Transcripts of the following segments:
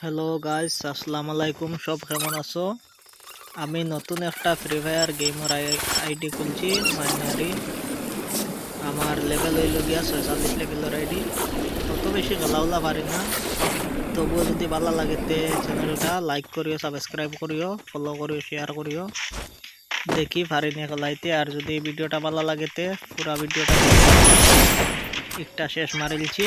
Hello guys, আসসালামু আলাইকুম। সব কেমন আছো? আমি নতুন একটা ফ্রি ফায়ার গেমের আইডি খুলছি মাইনারি। আমার লেভেল হইল গিয়া 46 লেভেলের আইডি। অত বেশি খেলাউলা পারি না, তবুও যদি ভালো লাগেতে চ্যানেলটা লাইক করিও, সাবস্ক্রাইব করিও, ফলো করিও, শেয়ার করিও। দেখি পারি না খেলাইতে। আর যদি ভিডিওটা ভালো লাগেতে পুরা ভিডিওটা একটা শেষ মারি দিচ্ছি।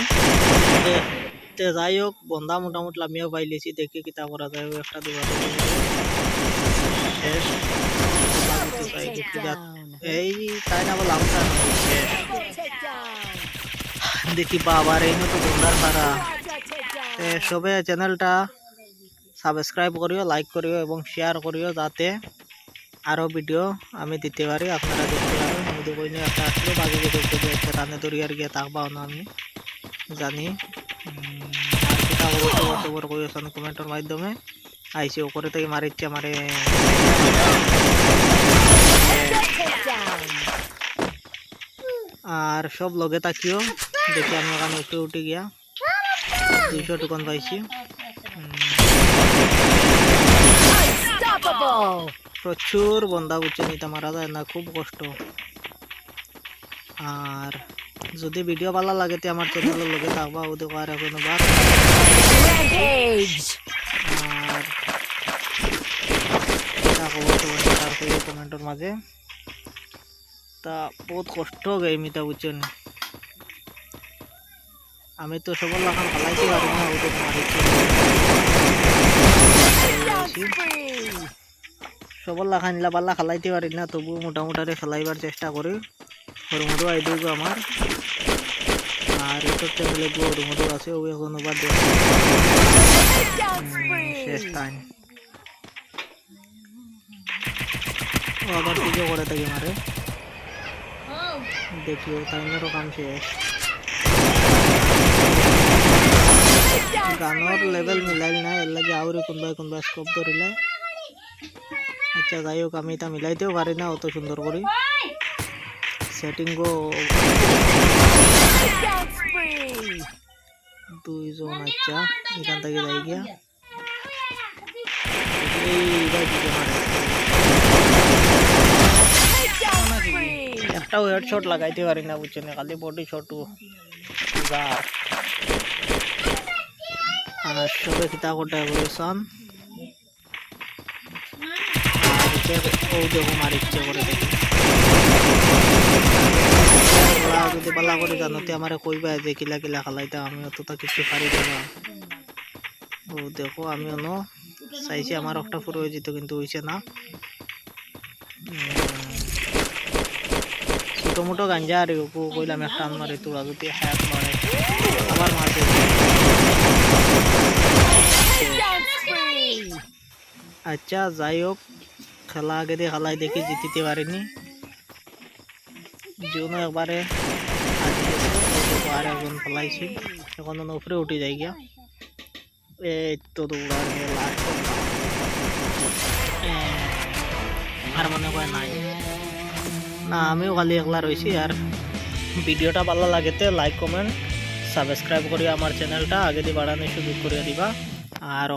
যাই হোক, বন্ধা মোটামুটি আমিও পাইলেছি, দেখি কিতা করা যায়। একটা দুবার শেষ এই তাই না বললাম শেষ। দেখি বাবার এই তো বন্ধার ভাড়া। সবে চ্যানেলটা সাবস্ক্রাইব করিও, লাইক করিও এবং শেয়ার করিও, যাতে আরও ভিডিও আমি দিতে পারি, আপনারা দেখতে পারেন। মধ্যে বইনে একটা আসলে বাকি দেখতে যাচ্ছে রানে দরিয়ার গিয়ে থাকবাও না, আমি জানি। কমেন্টের মাধ্যমে আইসি ওপরে থেকে মারিচ্ছে আমারে। আর সব লগে তাকিও, দেখি আমি ওখানে একটু উঠে গিয়া 200 টুকন পাইছি। প্রচুর বন্ধা বুঝছে নিতে মারা যায় না, খুব কষ্ট। আর যদি ভিডিও ভালো লাগে তো আমার চ্যানেলের লগে থাকবা, ওদের আর কোনোবার। আর কমেন্টের মাঝে তা বহুত কষ্ট গেম এটা বুঝছেন। আমি তো সবল লাখান খেলাইতে পারি না, ওদের মারিছি। সবল লাখান পাল্লা খেলাইতে পারি না, তবু মোটামুটি খেলাইবার চেষ্টা করি। হরমুডু আইডিও আমার, আর ইউটিউব চ্যানেলে হরমুডু আছে, ও এখন বাদ শেষ টাইম। ও আবার কিছু করে থাকি মারে, দেখিও টাইমেরও কাম শেষ। গানের লেভেল মিলাইল না, এর লাগে আউরি কোনবা স্কোপ ধরিলে। আচ্ছা যাই হোক, আমি এটা মিলাইতেও পারি না অত সুন্দর করে সেটিং গো। 2 জন। আচ্ছা এখান থেকে যাই গিয়া একটা হেড শট লাগাইতে পারি না বুঝছেন, খালি বডি শট। আর সবে কিতা করতে বলেছেন, দেখো মার ইচ্ছে করে দেখি। যদি পালা করে জানোতে আমার কইবা যে কিলা কিলা খালাইতা, আমি অতটা কিছু পারি না। ও দেখো আমি অন্য চাইছি আমার একটা পুরো হয়ে যেত, কিন্তু হয়েছে না। ছোটো মোটো গাঞ্জা আর কইলাম একটা মারে, তোরা যদি হাত মারে আবার মারতে। আচ্ছা যাই হোক, খেলা আগে দিয়ে খেলাই দেখি, জিতিতে পারিনি। যেন একবারে আর একজন খেলাইছি, এখন উপরে উঠে যাই গিয়া। এই তো দৌড়া আর মনে হয় নাই না, আমিও খালি একলা রয়েছি। আর ভিডিওটা ভালো লাগেতে লাইক কমেন্ট সাবস্ক্রাইব করিয়া আমার চ্যানেলটা আগে দিয়ে বাড়ানোর সুযোগ করিয়া দিবা। আর